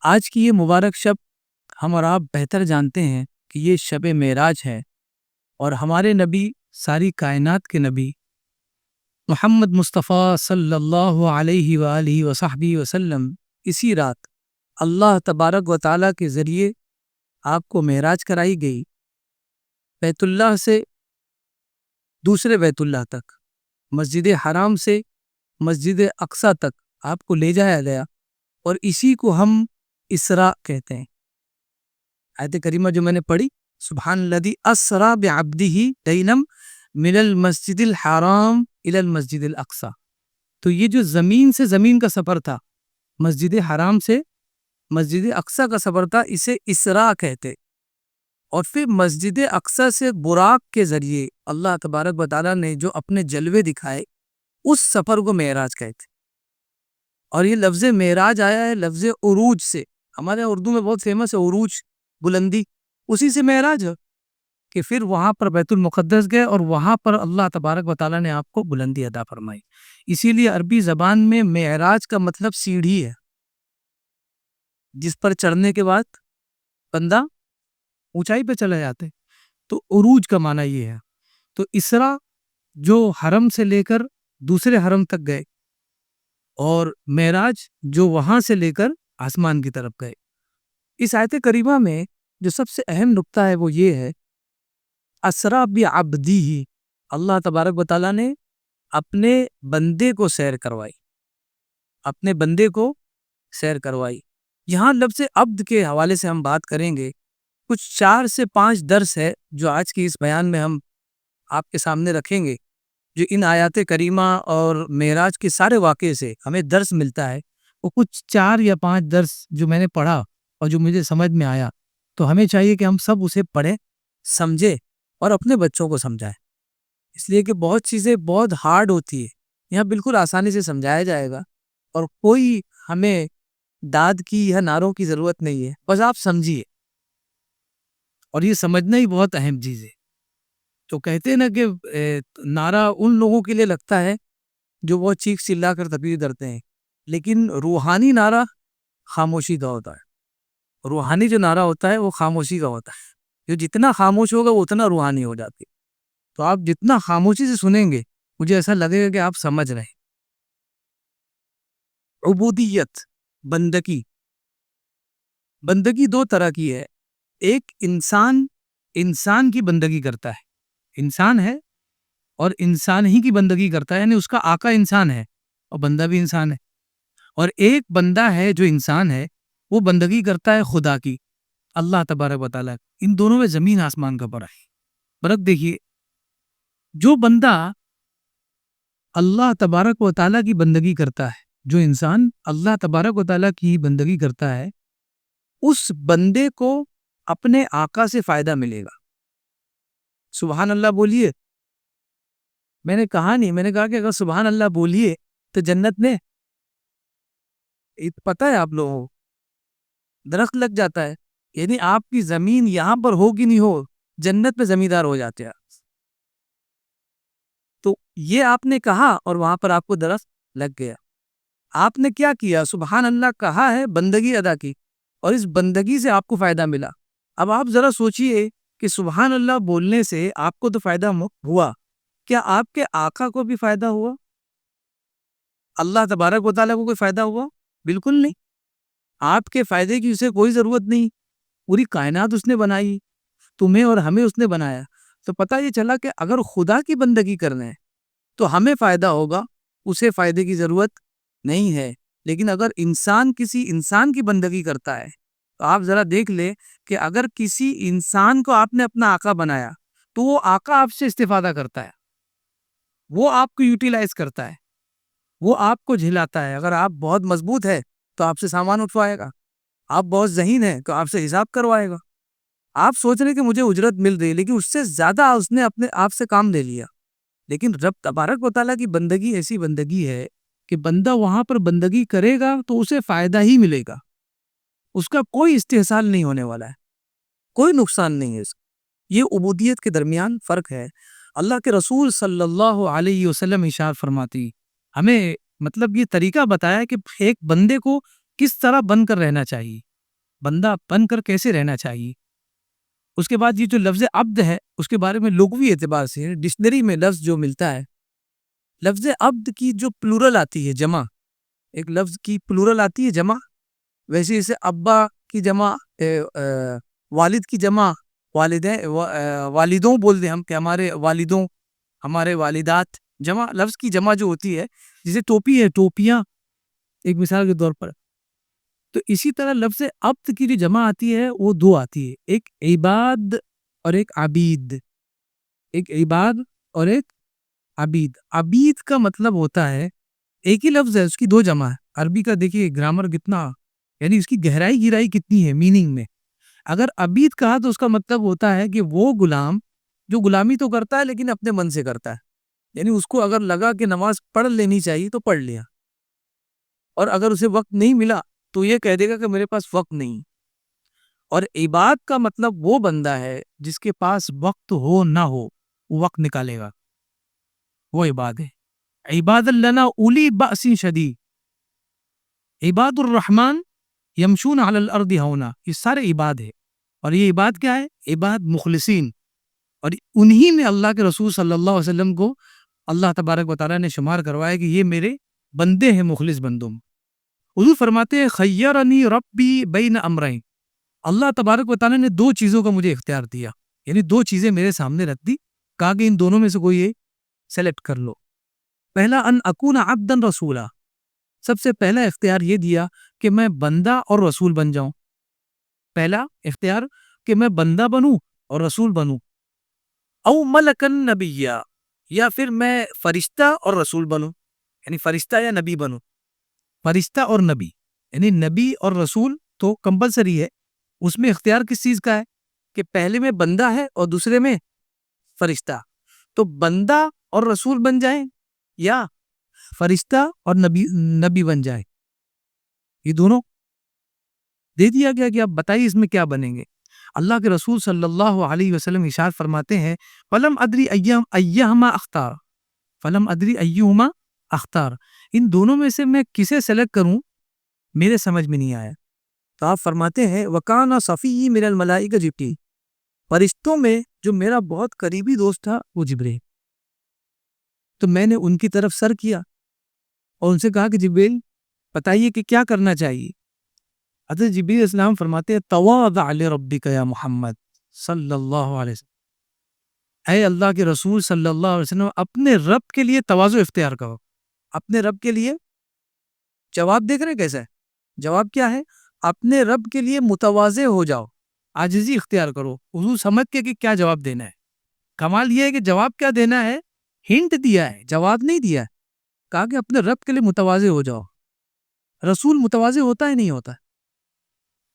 آج کی یہ مبارک شب ہم اور آپ بہتر جانتے ہیں کہ یہ شب معراج ہے، اور ہمارے نبی، ساری کائنات کے نبی محمد مصطفیٰ صلی اللہ علیہ وآلہ وصحبہ وسلم اسی رات اللہ تبارک و تعالیٰ کے ذریعے آپ کو معراج کرائی گئی، بیت اللہ سے دوسرے بیت اللہ تک، مسجد حرام سے مسجد اقصیٰ تک آپ کو لے جایا گیا، اور اسی کو ہم اسراء کہتے ہیں۔ آیت کریمہ جو میں نے پڑھی، سبحان الذی اسریٰ بعبدہ لیلا من المسجد الحرام الی المسجد الاقصیٰ، تو یہ جو زمین سے زمین کا سفر تھا، مسجد حرام سے مسجد اقصیٰ کا سفر تھا، اسے اسراء کہتے۔ اور پھر مسجد اقصیٰ سے براق کے ذریعے اللہ تبارک و تعالیٰ نے جو اپنے جلوے دکھائے، اس سفر کو معراج کہتے۔ اور یہ لفظ معراج آیا ہے لفظ عروج سے، ہمارے اردو میں بہت فیمس ہے عروج، بلندی، اسی سے معراج ہے کہ پھر وہاں پر بیت المقدس گئے اور وہاں پر اللہ تبارک و تعالیٰ نے آپ کو بلندی عطا فرمائی۔ اسی لیے عربی زبان میں معراج کا مطلب سیڑھی ہے، جس پر چڑھنے کے بعد بندہ اونچائی پہ چلے جاتے، تو عروج کا معنی یہ ہے۔ تو اسراء جو حرم سے لے کر دوسرے حرم تک گئے، اور معراج جو وہاں سے لے کر آسمان کی طرف گئے۔ اس آیت کریمہ میں جو سب سے اہم نقطہ ہے وہ یہ ہے، اسریٰ بعبدہ، اللہ تبارک و تعالیٰ نے اپنے بندے کو سیر کروائی، اپنے بندے کو سیر کروائی۔ یہاں لفظ عبد کے حوالے سے ہم بات کریں گے، کچھ 4 سے 5 درس ہے جو آج کی اس بیان میں ہم آپ کے سامنے رکھیں گے، جو ان آیات کریمہ اور معراج کے سارے واقعے سے ہمیں درس ملتا ہے۔ وہ کچھ 4 یا 5 درس جو میں نے پڑھا اور جو مجھے سمجھ میں آیا، تو ہمیں چاہیے کہ ہم سب اسے پڑھیں، سمجھیں اور اپنے بچوں کو سمجھائیں، اس لیے کہ بہت چیزیں بہت ہارڈ ہوتی ہے، یہاں بالکل آسانی سے سمجھایا جائے گا، اور کوئی ہمیں داد کی یا نعروں کی ضرورت نہیں ہے، بس آپ سمجھیے، اور یہ سمجھنا ہی بہت اہم چیز ہے۔ تو کہتے ہیں نا کہ نعرہ ان لوگوں کے لیے لگتا ہے جو بہت چیخ چلا کر تکبیر کرتے ہیں، لیکن روحانی نعرہ خاموشی کا ہوتا ہے۔ روحانی جو نعرہ ہوتا ہے وہ خاموشی کا ہوتا ہے، جو جتنا خاموش ہوگا وہ اتنا روحانی ہو جاتی ہے۔ تو آپ جتنا خاموشی سے سنیں گے، مجھے ایسا لگے گا کہ آپ سمجھ رہے ہیں۔ عبودیت، بندگی، بندگی 2 طرح کی ہے۔ ایک انسان کی بندگی کرتا ہے، انسان ہے اور انسان ہی کی بندگی کرتا ہے، یعنی اس کا آقا انسان ہے اور بندہ بھی انسان ہے۔ اور ایک بندہ ہے جو انسان ہے، وہ بندگی کرتا ہے خدا کی، اللہ تبارک و تعالیٰ۔ ان دونوں میں زمین آسمان کا فرق ہے۔ فرق دیکھیے، جو بندہ اللہ تبارک و تعالیٰ کی بندگی کرتا ہے، جو انسان اللہ تبارک و تعالیٰ کی بندگی کرتا ہے، اس بندے کو اپنے آقا سے فائدہ ملے گا۔ سبحان اللہ بولیے، میں نے کہا نہیں، میں نے کہا کہ اگر سبحان اللہ بولیے تو جنت میں پتہ ہے آپ لوگوں کو درخت لگ جاتا ہے، یعنی آپ کی زمین یہاں پر ہو کہ نہیں ہو، جنت میں زمیندار ہو جاتے ہیں۔ تو یہ آپ نے کہا اور وہاں پر آپ کو درخت لگ گیا۔ آپ نے کیا کیا؟ سبحان اللہ کہا ہے، بندگی ادا کی، اور اس بندگی سے آپ کو فائدہ ملا۔ اب آپ ذرا سوچئے کہ سبحان اللہ بولنے سے آپ کو تو فائدہ ہوا، کیا آپ کے آقا کو بھی فائدہ ہوا؟ اللہ تبارک و تعالیٰ کو کوئی فائدہ ہوا؟ بالکل نہیں۔ آپ کے فائدے کی اسے کوئی ضرورت نہیں، پوری کائنات اس نے بنائی، تمہیں اور ہمیں اس نے بنایا۔ تو پتہ یہ چلا کہ اگر خدا کی بندگی کرنا ہے تو ہمیں فائدہ ہوگا، اسے فائدے کی ضرورت نہیں ہے۔ لیکن اگر انسان کسی انسان کی بندگی کرتا ہے تو آپ ذرا دیکھ لیں کہ اگر کسی انسان کو آپ نے اپنا آقا بنایا تو وہ آقا آپ سے استفادہ کرتا ہے، وہ آپ کو یوٹیلائز کرتا ہے، وہ آپ کو جھلاتا ہے۔ اگر آپ بہت مضبوط ہے تو آپ سے سامان اٹھوائے گا، آپ بہت ذہین ہے تو آپ سے حساب کروائے گا۔ آپ سوچ رہے کہ مجھے اجرت مل رہی ہے، لیکن اس سے زیادہ اس نے اپنے آپ سے کام لے لیا۔ لیکن رب تبارک و تعالیٰ کی بندگی ایسی بندگی ہے کہ بندہ وہاں پر بندگی کرے گا تو اسے فائدہ ہی ملے گا، اس کا کوئی استحصال نہیں ہونے والا ہے، کوئی نقصان نہیں ہے اس کا۔ یہ عبودیت کے درمیان فرق ہے۔ اللہ کے رسول صلی اللہ علیہ وسلم ارشاد فرماتی، ہمیں مطلب یہ طریقہ بتایا کہ ایک بندے کو کس طرح بن کر رہنا چاہیے۔ بندہ بن کر کیسے رہنا چاہیے. اس کے بعد یہ جو لفظ عبد ہے اس کے بارے میں لغوی اعتبار سے ڈکشنری میں لفظ جو ملتا ہے، لفظ عبد کی جو پلورل آتی ہے جمع، ایک لفظ کی پلورل آتی ہے جمع، ویسے جیسے ابا کی جمع والد کی جمع والدوں بول دیں ہم کہ ہمارے والدوں، ہمارے والدات، جمع لفظ کی جمع جو ہوتی ہے، جیسے ٹوپی ہے ٹوپیاں ایک مثال کے طور پر. تو اسی طرح لفظ عبد کی جو جمع آتی ہے وہ دو آتی ہے، ایک عباد اور ایک عبید. ایک عباد اور ایک عبید. عبید کا مطلب ہوتا ہے، ایک ہی لفظ ہے اس کی دو جمع ہے. عربی کا دیکھیے گرامر کتنا، یعنی اس کی گہرائی کتنی ہے میننگ میں. اگر عبید کہا تو اس کا مطلب ہوتا ہے کہ وہ غلام جو غلامی تو کرتا ہے لیکن اپنے من سے کرتا ہے، یعنی اس کو اگر لگا کہ نماز پڑھ لینی چاہیے تو پڑھ لیا، اور اگر اسے وقت نہیں ملا تو یہ کہہ دے گا کہ میرے پاس وقت نہیں. اور عباد کا مطلب وہ بندہ ہے جس کے پاس وقت ہو نہ ہو وہ وقت نکالے گا، وہ عباد ہے. عباد لنا اولی بأس شدید، عباد الرحمن یمشون علی الارض ہونا، یہ سارے عباد ہے. اور یہ عباد کیا ہے؟ عباد مخلصین. اور انہی میں اللہ کے رسول صلی اللہ علیہ وسلم کو اللہ تبارک و تعالیٰ نے شمار کروایا کہ یہ میرے بندے ہیں، مخلص بندوں. حضور فرماتے ہیں خیرنی ربی بین امرین، اللہ تبارک و تعالیٰ نے دو چیزوں کا مجھے اختیار دیا، یعنی دو چیزیں میرے سامنے رکھ دی، کہا کہ ان دونوں میں سے کوئی ایک سیلیکٹ کر لو. پہلا ان اکون عبدا رسولا، سب سے پہلا اختیار یہ دیا کہ میں بندہ اور رسول بن جاؤں. پہلا اختیار کہ میں بندہ بنوں اور رسول بنوں. او ملکن نبیہ، یا پھر میں فرشتہ اور رسول بنوں، یعنی فرشتہ یا نبی بنوں. فرشتہ اور نبی، یعنی نبی اور رسول تو کمپلسری ہے. اس میں اختیار کس چیز کا ہے کہ پہلے میں بندہ ہے اور دوسرے میں فرشتہ. تو بندہ اور رسول بن جائیں یا فرشتہ اور نبی بن جائے، یہ دونوں دے دیا گیا کہ آپ بتائیے اس میں کیا بنیں گے. اللہ کے رسول صلی اللہ علیہ وسلم ارشاد فرماتے ہیں فلم ادری ایہما اختار، فلم ادری ایہما اختار، ان دونوں میں سے میں کسے سلیکٹ کروں میرے سمجھ میں نہیں آیا. تو آپ فرماتے ہیں وکانا صفی من الملائکہ جبریل، فرشتوں میں جو میرا بہت قریبی دوست تھا وہ جبریل. تو میں نے ان کی طرف سر کیا اور ان سے کہا کہ جبریل بتائیے کہ کیا کرنا چاہیے. حضرت جبریل اسلام فرماتے ہیں تواضع لربک یا محمد صلی اللہ علیہ وسلم، اے اللہ کے رسول صلی اللہ علیہ وسلم اپنے رب کے لیے تواضع اختیار کرو. اپنے رب کے لیے، جواب دیکھ رہے ہیں کیسا ہے؟ جواب کیا ہے؟ اپنے رب کے لیے متواضع ہو جاؤ، عاجزی اختیار کرو. حضور سمجھ کے کہ کیا جواب دینا ہے. کمال یہ ہے کہ جواب کیا دینا ہے، ہنٹ دیا ہے، جواب نہیں دیا ہے. کہا کہ اپنے رب کے لیے متواضع ہو جاؤ. رسول متواضع ہوتا ہے نہیں ہوتا ہے؟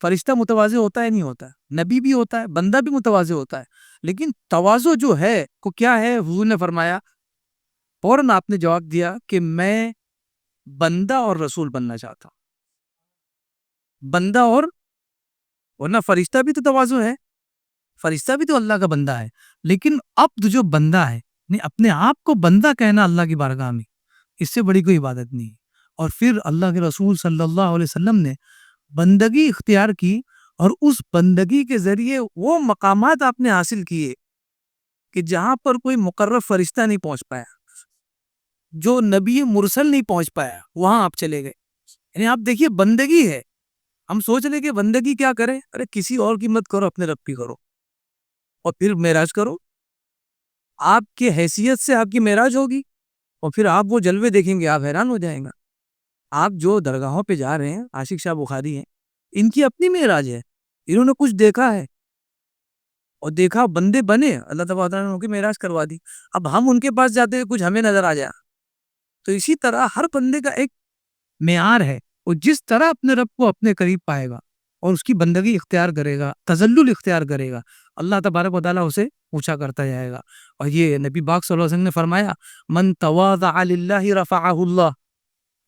فرشتہ متواضع ہوتا ہے نہیں ہوتا ہے؟ نبی بھی ہوتا ہے، بندہ بھی متواضع ہوتا ہے. لیکن تواضع جو ہے کو کیا ہے؟ حضور نے فرمایا، فوراً آپ نے جواب دیا کہ میں بندہ اور رسول بننا چاہتا ہوں. بندہ اور، ورنہ فرشتہ بھی تو تواضع ہے، فرشتہ بھی تو اللہ کا بندہ ہے. لیکن عبد جو بندہ ہے، اپنے آپ کو بندہ کہنا اللہ کی بارگاہ میں، اس سے بڑی کوئی عبادت نہیں. اور پھر اللہ کے رسول صلی اللہ علیہ وسلم نے بندگی اختیار کی، اور اس بندگی کے ذریعے وہ مقامات آپ نے حاصل کیے کہ جہاں پر کوئی مقرر فرشتہ نہیں پہنچ پایا، جو نبی مرسل نہیں پہنچ پایا، وہاں آپ چلے گئے. یعنی آپ دیکھیے بندگی ہے. ہم سوچ لیں کہ بندگی کیا کریں، ارے کسی اور کی مت کرو، اپنے رب کی کرو اور پھر معراج کرو. آپ کی حیثیت سے آپ کی معراج ہوگی اور پھر آپ وہ جلوے دیکھیں گے، آپ حیران ہو جائیں گا. آپ جو درگاہوں پہ جا رہے ہیں، عاشق شاہ بخاری ہیں، ان کی اپنی معراج ہے. انہوں نے کچھ دیکھا ہے اور دیکھا بندے بنے، اللہ تعالیٰ نے ان کی معراج کروا دی. اب ہم ان کے پاس جاتے ہیں کچھ ہمیں نظر آ جائے. تو اسی طرح ہر بندے کا ایک معیار ہے، اور جس طرح اپنے رب کو اپنے قریب پائے گا اور اس کی بندگی اختیار کرے گا، تذلل اختیار کرے گا، اللہ تبارک و تعالیٰ اسے اونچا کرتا جائے گا. اور یہ نبی پاک صلی اللہ علیہ وسلم نے فرمایا من تواضع للہ رفعہ اللہ،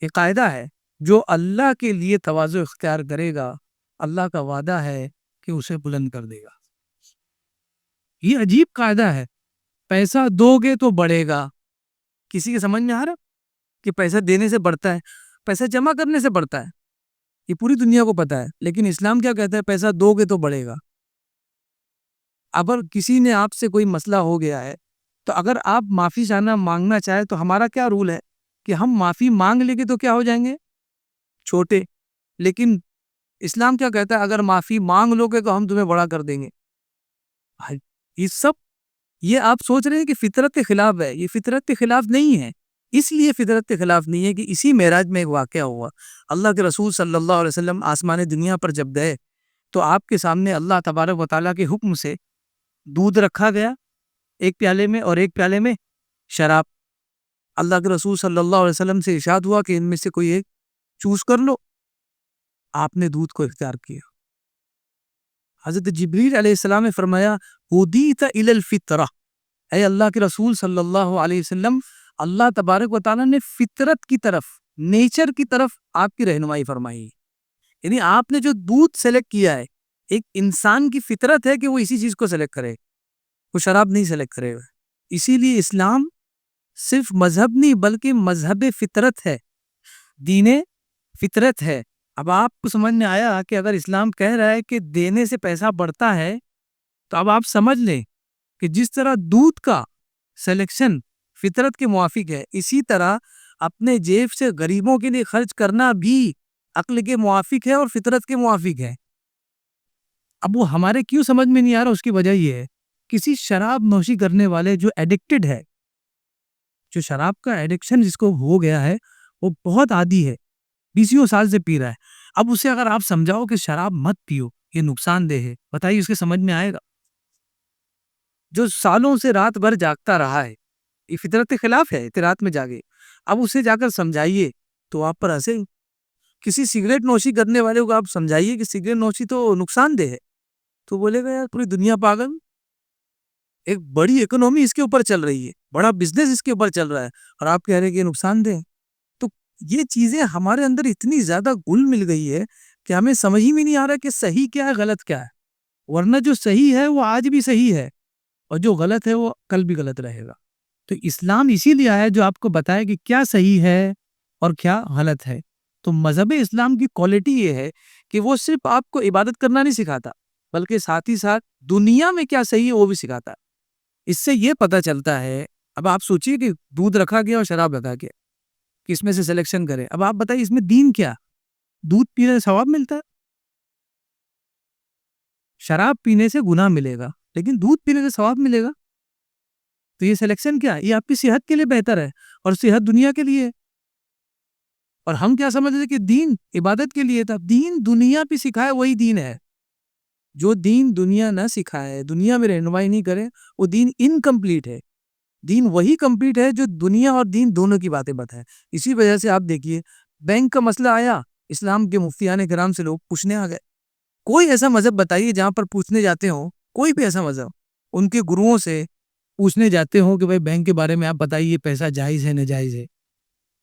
یہ قاعدہ ہے، جو اللہ کے لیے تواضع اختیار کرے گا اللہ کا وعدہ ہے کہ اسے بلند کر دے گا. یہ عجیب قاعدہ ہے. پیسہ دو گے تو بڑھے گا. کسی کے سمجھ میں آ رہا کہ پیسہ دینے سے بڑھتا ہے؟ پیسہ جمع کرنے سے بڑھتا ہے. یہ پوری دنیا کو پتا ہے، لیکن اسلام کیا کہتا ہے؟ پیسہ دو گے تو بڑھے گا۔ اگر کسی نے آپ سے کوئی مسئلہ ہو گیا ہے تو اگر آپ معافی مانگنا چاہے تو ہمارا کیا رول ہے کہ ہم معافی مانگ لیں گے تو کیا ہو جائیں گے؟ چھوٹے۔ لیکن اسلام کیا کہتا ہے؟ اگر معافی مانگ لو گے تو ہم تمہیں بڑا کر دیں گے۔ یہ سب یہ آپ سوچ رہے ہیں کہ فطرت کے خلاف ہے، یہ فطرت کے خلاف نہیں ہے۔ اس لیے فطرت کے خلاف نہیں ہے کہ اسی معراج میں ایک واقعہ ہوا۔ اللہ کے رسول صلی اللہ علیہ وسلم آسمان دنیا پر جب گئے تو آپ کے سامنے اللہ تبارک و تعالیٰ کے حکم سے دودھ رکھا گیا ایک پیالے میں اور ایک پیالے میں شراب۔ اللہ کے رسول صلی اللہ علیہ وسلم سے ارشاد ہوا کہ ان میں سے کوئی ایک چوز کر لو۔ آپ نے دودھ کو اختیار کیا۔ حضرت جبریل علیہ السلام نے فرمایا ہدیت الی الفطرہ، اے اللہ کے رسول صلی اللہ علیہ وسلم، اللہ تبارک و تعالیٰ نے فطرت کی طرف، نیچر کی طرف آپ کی رہنمائی فرمائی۔ یعنی آپ نے جو دودھ سلیکٹ کیا ہے، ایک انسان کی فطرت ہے کہ وہ اسی چیز کو سلیکٹ کرے، وہ شراب نہیں سلیکٹ کرے گا۔ اسی لیے اسلام صرف مذہب نہیں بلکہ مذہب فطرت ہے، دین فطرت ہے۔ اب آپ کو سمجھ میں آیا کہ اگر اسلام کہہ رہا ہے کہ دینے سے پیسہ بڑھتا ہے تو اب آپ سمجھ لیں کہ جس طرح دودھ کا سلیکشن فطرت کے موافق ہے، اسی طرح اپنے جیب سے غریبوں کے لیے خرچ کرنا بھی عقل کے موافق ہے اور فطرت کے موافق ہے۔ اب وہ ہمارے کیوں سمجھ میں نہیں آ رہا؟ اس کی وجہ یہ ہے، کسی شراب نوشی کرنے والے جو ایڈکٹڈ ہے، جو شراب کا ایڈکشن جس کو ہو گیا ہے، وہ بہت عادی ہے، 20 سال سے پی رہا ہے۔ اب اسے اگر آپ سمجھاؤ کہ شراب مت پیو، یہ نقصان دہ ہے، بتائیے اس کے سمجھ میں آئے گا؟ جو سالوں سے رات بھر جاگتا رہا ہے، یہ فطرت کے خلاف ہے، رات میں جاگے، اب اسے جا کر سمجھائیے تو آپ پر ہنسے۔ کسی سگریٹ نوشی کرنے والے کو آپ سمجھائیے کہ سگریٹ نوشی تو نقصان دہ ہے، تو بولے گا یار پوری دنیا پاگل، ایک بڑی اکنومی اس کے اوپر چل رہی ہے، بڑا بزنس اس کے اوپر چل رہا ہے، اور آپ کہہ رہے ہیں کہ نقصان دہ ہے۔ تو یہ چیزیں ہمارے اندر اتنی زیادہ گل مل گئی ہے کہ ہمیں سمجھ ہی میں نہیں آ رہا کہ صحیح کیا ہے، غلط کیا ہے۔ ورنہ جو صحیح ہے وہ آج بھی صحیح ہے، اور جو غلط ہے وہ کل بھی غلط رہے گا۔ تو اسلام اسی لیے آیا جو آپ کو بتائے کہ کیا صحیح ہے اور کیا غلط ہے۔ تو مذہب اسلام کی کوالٹی یہ ہے کہ وہ صرف آپ کو عبادت کرنا نہیں سکھاتا، بلکہ ساتھ ہی ساتھ دنیا میں کیا صحیح ہے وہ بھی سکھاتا ہے۔ اس سے یہ پتہ چلتا ہے، اب آپ سوچئے کہ دودھ رکھا گیا اور شراب رکھا گیا، کہ اس میں سے سلیکشن کرے۔ اب آپ بتائیے اس میں دین کیا؟ دودھ پینے سے ثواب ملتا ہے، شراب پینے سے گناہ ملے گا، لیکن دودھ پینے سے ثواب ملے گا۔ تو یہ سلیکشن کیا ہے؟ یہ آپ کی صحت کے لیے بہتر ہے، اور صحت دنیا کے لیے ہے۔ اور ہم کیا سمجھتے ہیں کہ دین عبادت کے لیے تھا؟ دین دنیا پہ سکھائے وہی دین ہے۔ جو دین دنیا نہ سکھائے، دنیا میں رہنمائی نہیں کرے، وہ دین انکمپلیٹ ہے۔ دین وہی کمپلیٹ ہے جو دنیا اور دین دونوں کی باتیں بتائے۔ اسی وجہ سے آپ دیکھیے بینک کا مسئلہ آیا، اسلام کے مفتیان کرام سے لوگ پوچھنے آ گئے۔ کوئی ایسا مذہب بتائیے جہاں پر پوچھنے جاتے ہوں، کوئی بھی ایسا مذہب ان کے گروؤں سے پوچھنے جاتے ہوں کہ بھائی بینک کے بارے میں آپ بتائیے، پیسہ جائز ہے ناجائز ہے،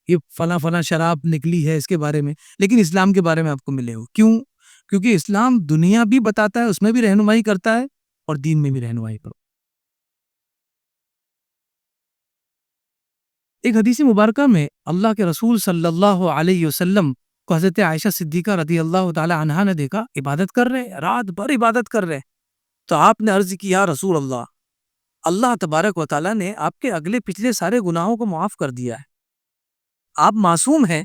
یہ فلاں شراب نکلی ہے اس کے بارے میں، لیکن اسلام کے بارے میں آپ کو ملے ہو۔ کیوں؟ کیونکہ اسلام دنیا بھی بتاتا ہے، اس میں بھی رہنمائی کرتا ہے، اور دین میں بھی رہنمائی کرتا ہے۔ ایک حدیث مبارکہ میں اللہ کے رسول صلی اللہ علیہ وسلم کو حضرت عائشہ صدیقہ رضی اللہ تعالی عنہا نے دیکھا، عبادت کر رہے، رات بھر عبادت کر رہے۔ تو آپ نے عرض کی یا رسول اللہ، اللہ تبارک و تعالیٰ نے آپ کے اگلے پچھلے سارے گناہوں کو معاف کر دیا ہے، آپ معصوم ہیں،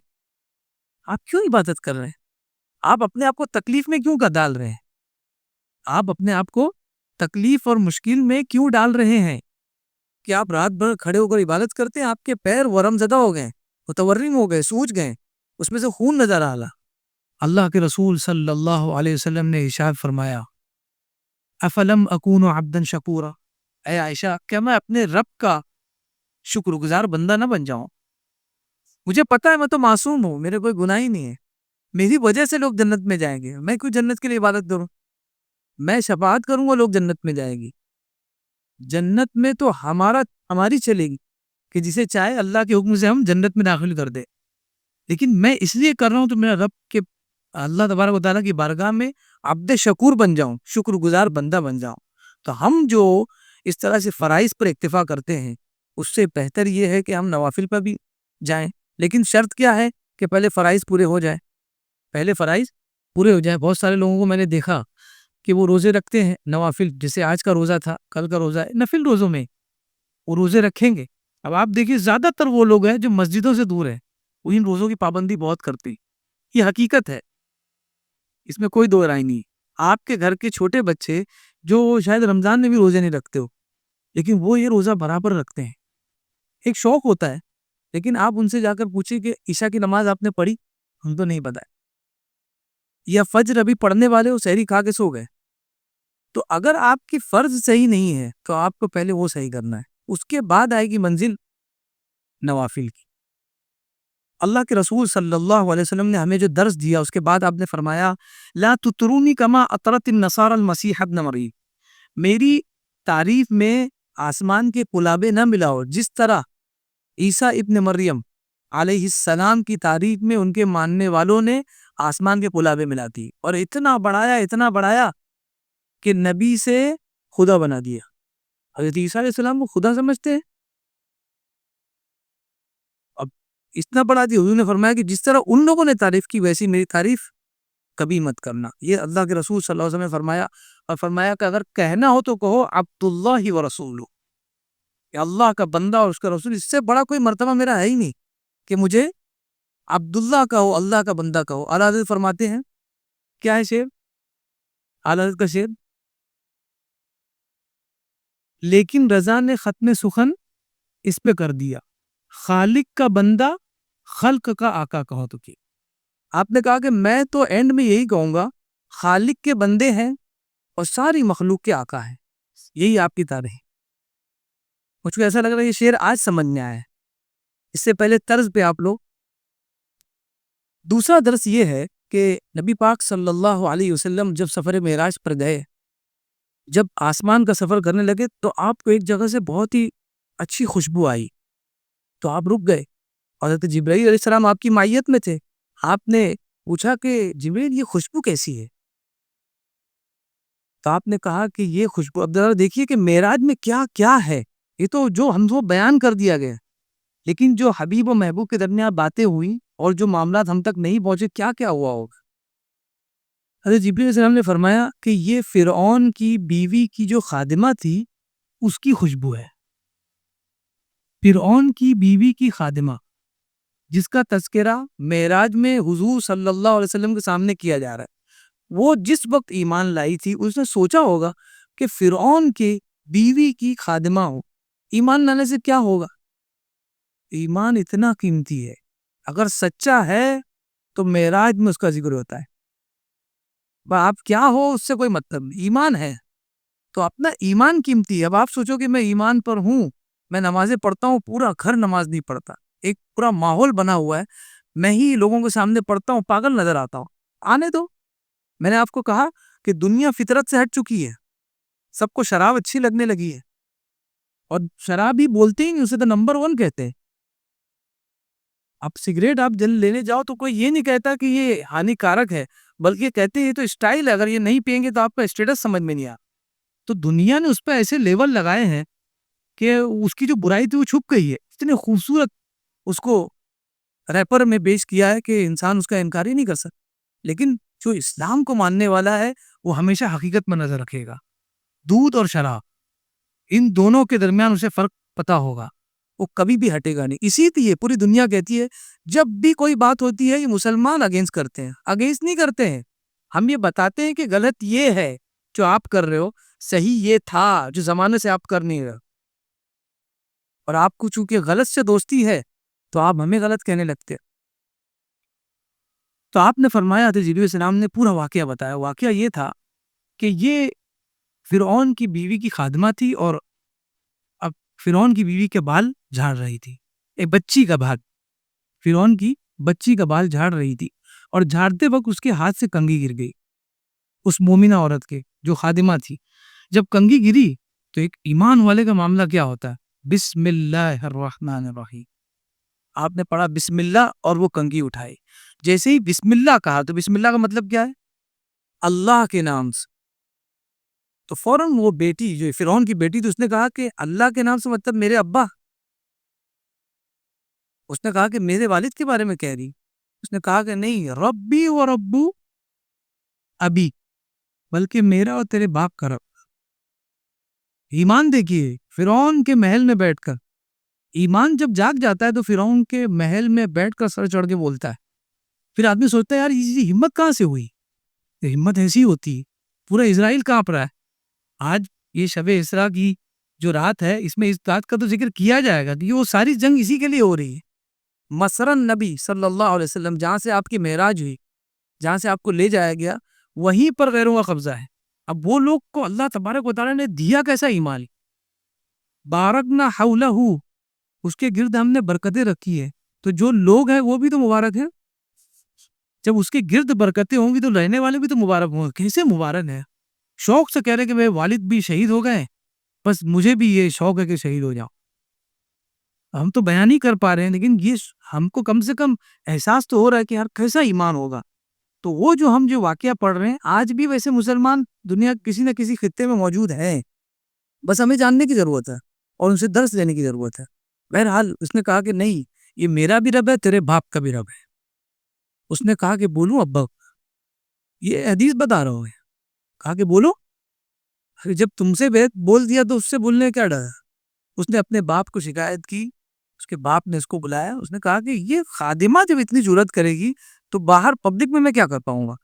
آپ کیوں عبادت کر رہے ہیں؟ آپ اپنے آپ کو تکلیف میں کیوں ڈال رہے ہیں؟ آپ اپنے آپ کو تکلیف اور مشکل میں کیوں ڈال رہے ہیں کہ آپ رات بھر کھڑے ہو کر عبادت کرتے ہیں؟ آپ کے پیر ورم زدہ ہو گئے، متورم ہو گئے، سوج گئے، اس میں سے خون نظر آ رہا۔ اللہ کے رسول صلی اللہ علیہ وسلم نے ارشاد فرمایا افلم اکون عبدا شکورا، اے عائشہ کیا میں اپنے رب کا شکر گزار بندہ نہ بن جاؤں؟ مجھے پتا ہے میں تو معصوم ہوں، میرے کوئی گناہ ہی نہیں ہے، میری وجہ سے لوگ جنت میں جائیں گے، میں کیوں جنت کے لیے عبادت کروں؟ میں شفاعت کروں گا، لوگ جنت میں جائیں گی۔ جنت میں تو ہماری چلے گی کہ جسے چاہے اللہ کے حکم سے ہم جنت میں داخل کر دے، لیکن میں اس لیے کر رہا ہوں تو میرا رب کے اللہ تبارک و تعالیٰ کی بارگاہ میں عبد شکور بن جاؤں، شکر گزار بندہ بن جاؤں۔ تو ہم جو اس طرح سے فرائض پر اکتفا کرتے ہیں، اس سے بہتر یہ ہے کہ ہم نوافل پر بھی جائیں، لیکن شرط کیا ہے کہ پہلے فرائض پورے ہو جائیں، پہلے فرائض پورے ہو جائیں. بہت سارے لوگوں کو میں نے دیکھا کہ وہ روزے رکھتے ہیں نوافل، جیسے آج کا روزہ تھا، کل کا روزہ ہے، نفل روزوں میں وہ روزے رکھیں گے. اب آپ دیکھیے زیادہ تر وہ لوگ ہیں جو مسجدوں سے دور ہیں، وہ ان روزوں کی پابندی بہت کرتے ہیں. یہ حقیقت ہے، اس میں کوئی دو رائے نہیں. آپ کے گھر کے چھوٹے بچے جو شاید رمضان میں بھی روزے نہیں رکھتے ہو، لیکن وہ یہ روزہ برابر رکھتے ہیں. ایک شوق ہوتا ہے. لیکن آپ ان سے جا کر پوچھیں کہ عشاء کی نماز آپ نے پڑھی؟ ہم تو نہیں پتا ہے. یا فجر ابھی پڑھنے والے ہو، سحری کھا کے سو گئے. تو اگر آپ کی فرض صحیح نہیں ہے تو آپ کو پہلے وہ صحیح کرنا ہے، اس کے بعد آئے گی منزل نوافل کی. اللہ کے رسول صلی اللہ علیہ وسلم نے ہمیں جو درس دیا، اس کے بعد آپ نے فرمایا لا تطرونی کما اطرت النصارى المسیح ابن مریم، میری تعریف میں آسمان کے کلابے نہ ملاؤ جس طرح عیسیٰ ابن مریم علیہ السلام کی تعریف میں ان کے ماننے والوں نے آسمان کے کلابے ملا دی، اور اتنا بڑھایا کہ نبی سے خدا بنا دیا. حضرت عیسیٰ علیہ السلام کو خدا سمجھتے ہیں. اب اتنا بڑھا دیا. حضور نے فرمایا کہ جس طرح ان لوگوں نے تعریف کی ویسی میری تعریف کبھی مت کرنا. یہ اللہ کے رسول صلی اللہ علیہ وسلم نے فرمایا، اور فرمایا کہ اگر کہنا ہو تو کہو عبداللہ و رسولہ، کہ اللہ کا بندہ اور اس کا رسول. اس سے بڑا کوئی مرتبہ میرا ہے ہی نہیں کہ مجھے عبداللہ کہو، اللہ کا بندہ کہو. اعلیٰ حضرت فرماتے ہیں، کیا ہے شعر؟ اعلیٰ حضرت کا شعر، لیکن رضا نے ختم سخن اس پہ کر دیا، خالق کا بندہ خلق کا آقا کہو تو. کی آپ نے کہا کہ میں تو اینڈ میں یہی کہوں گا خالق کے بندے ہیں اور ساری مخلوق کے آقا ہیں. یہی آپ کی تعریف. مجھ کو ایسا لگ رہا ہے یہ شعر آج سمجھ میں آیا ہے، اس سے پہلے طرز پہ آپ لوگ. دوسرا درس یہ ہے کہ نبی پاک صلی اللہ علیہ وسلم جب سفر معراج پر گئے، جب آسمان کا سفر کرنے لگے تو آپ کو ایک جگہ سے بہت ہی اچھی خوشبو آئی، تو آپ رک گئے. حضرت جبرائیل علیہ السلام آپ کی معیت میں تھے. آپ نے پوچھا کہ جبرائیل یہ خوشبو کیسی ہے؟ تو آپ نے کہا کہ یہ خوشبو، اب ذرا دیکھیے کہ معراج میں کیا کیا ہے. یہ تو جو ہم کو بیان کر دیا گیا، لیکن جو حبیب و محبوب کے درمیان باتیں ہوئی اور جو معاملات ہم تک نہیں پہنچے، کیا کیا ہوا ہوگا. حضرت جبرائیل علیہ السلام نے فرمایا کہ یہ فرعون کی بیوی کی جو خادمہ تھی اس کی خوشبو ہے. فرعون کی بیوی کی خادمہ جس کا تذکرہ معراج میں حضور صلی اللہ علیہ وسلم کے سامنے کیا جا رہا ہے، وہ جس وقت ایمان لائی تھی اس نے سوچا ہوگا کہ فرعون کی بیوی کی خادمہ ہو. ایمان لانے سے کیا ہوگا؟ ایمان اتنا قیمتی ہے، اگر سچا ہے تو معراج میں اس کا ذکر ہوتا ہے. آپ کیا ہو اس سے کوئی مطلب نہیں، ایمان ہے تو اپنا ایمان قیمتی ہے. اب آپ سوچو کہ میں ایمان پر ہوں، میں نمازیں پڑھتا ہوں، پورا گھر نماز نہیں پڑھتا، ایک پورا ماحول بنا ہوا ہے، میں ہی لوگوں کے سامنے پڑھتا ہوں، پاگل نظر آتا ہوں. آنے دو. میں نے آپ کو کہا کہ دنیا فطرت سے ہٹ چکی ہے، سب کو شراب اچھی لگنے لگی ہے، اور شراب ہی بولتے ہی نہیں، اسے تو نمبر 1 کہتے ہیں. اب سگریٹ آپ جل لینے جاؤ تو کوئی یہ نہیں کہتا کہ یہ ہانی کارک ہے، بلکہ کہتے ہیں یہ تو اسٹائل ہے، اگر یہ نہیں پئیں گے تو آپ کا اسٹیٹس سمجھ میں نہیں آ. تو دنیا نے اس پہ ایسے لیول لگائے ہیں کہ اس کی جو برائی تھی وہ چھپ گئی ہے. اتنے خوبصورت اس کو ریپر میں پیش کیا ہے کہ انسان اس کا انکار ہی نہیں کر سکتا. لیکن جو اسلام کو ماننے والا ہے وہ ہمیشہ حقیقت میں نظر رکھے گا. دودھ اور شراب، ان دونوں کے درمیان اسے فرق پتا ہوگا، وہ کبھی بھی ہٹے گا نہیں. اسی لیے پوری دنیا کہتی ہے جب بھی کوئی بات ہوتی ہے یہ مسلمان اگینسٹ کرتے ہیں. اگینسٹ نہیں کرتے ہیں، ہم یہ بتاتے ہیں کہ غلط یہ ہے جو آپ کر رہے ہو، صحیح یہ تھا جو زمانے سے آپ کر نہیں رہے. اور آپ کو چونکہ غلط سے دوستی ہے تو آپ ہمیں غلط کہنے لگتے. تو آپ نے فرمایا، حضرت جبرائیل علیہ السلام نے پورا واقعہ بتایا. واقعہ یہ تھا کہ یہ فرعون کی بیوی کی خادمہ تھی، اور اب فرعون کی بیوی کے بال جھاڑ رہی تھی. ایک بچی کا بال، فرعون کی بچی کا بال جھاڑ رہی تھی، اور جھاڑتے وقت اس کے ہاتھ سے کنگھی گر گئی، اس مومنہ عورت کے جو خادمہ تھی. جب کنگھی گری تو ایک ایمان والے کا معاملہ کیا ہوتا ہے؟ بسم اللہ الرحمن الرحیم. آپ نے پڑھا بسم اللہ اور وہ کنگھی اٹھائی. جیسے ہی بسم اللہ کہا تو بسم اللہ کا مطلب کیا ہے؟ اللہ کے نام سے. تو فوراً وہ بیٹی جو فرعون کی بیٹی تھی اس نے کہا کہ اللہ کے نام سے مطلب میرے ابا. اس نے کہا کہ میرے والد کے بارے میں کہہ رہی. اس نے کہا کہ نہیں، ربی و ربو ابی، بلکہ میرا اور تیرے باپ کا رب۔ ایمان دیکھیے، فرعون کے محل میں بیٹھ کر، ایمان جب جاگ جاتا ہے تو فرعون کے محل میں بیٹھ کر سر چڑھ کے بولتا ہے۔ پھر آدمی سوچتا ہے یار یہ ہمت کہاں سے ہوئی؟ ہمت ایسی ہوتی، پورا اسرائیل کانپ رہا ہے۔ آج یہ شب اسراء کی جو رات ہے، اس میں اس رات کا تو ذکر کیا جائے گا کہ وہ ساری جنگ اسی کے لیے ہو رہی ہے۔ مسرن نبی صلی اللہ علیہ وسلم، جہاں سے آپ کی معراج ہوئی، جہاں سے آپ کو لے جایا گیا، وہیں پر غیروں کا قبضہ ہے۔ اب وہ لوگ کو اللہ تبارک و تعالیٰ نے دیا کیسا ایمان؟ بارکنا حولہ، اس کے گرد ہم نے برکتیں رکھی ہے، تو جو لوگ ہیں وہ بھی تو مبارک ہیں۔ جب اس کے گرد برکتیں ہوں گی تو رہنے والے بھی تو مبارک ہوں گے۔ کیسے مبارک ہے؟ شوق سے کہہ رہے کہ میرے والد بھی شہید ہو گئے، بس مجھے بھی یہ شوق ہے کہ شہید ہو جاؤ۔ ہم تو بیان نہیں کر پا رہے ہیں، لیکن یہ ہم کو کم سے کم احساس تو ہو رہا ہے کہ یار کیسا ایمان ہوگا۔ تو وہ جو واقعہ پڑھ رہے ہیں، آج بھی ویسے مسلمان دنیا کسی نہ کسی خطے میں موجود ہیں، بس ہمیں جاننے کی ضرورت ہے اور ان سے درس لینے کی ضرورت ہے۔ بہرحال اس نے کہا کہ نہیں، یہ میرا بھی رب ہے، تیرے باپ کا بھی رب ہے۔ اس نے کہا کہ بولوں ابا؟ یہ حدیث بتا رہا ہوں۔ کہا کہ بولو۔ جب تم سے بول دیا تو اس سے بولنے کیا ڈر ہے؟ اس نے اپنے باپ کو شکایت کی، اس کے باپ نے اس کو بلایا، اس نے کہا کہ یہ خادمہ جب اتنی جرات کرے گی تو باہر پبلک میں کیا کر پاؤں گا؟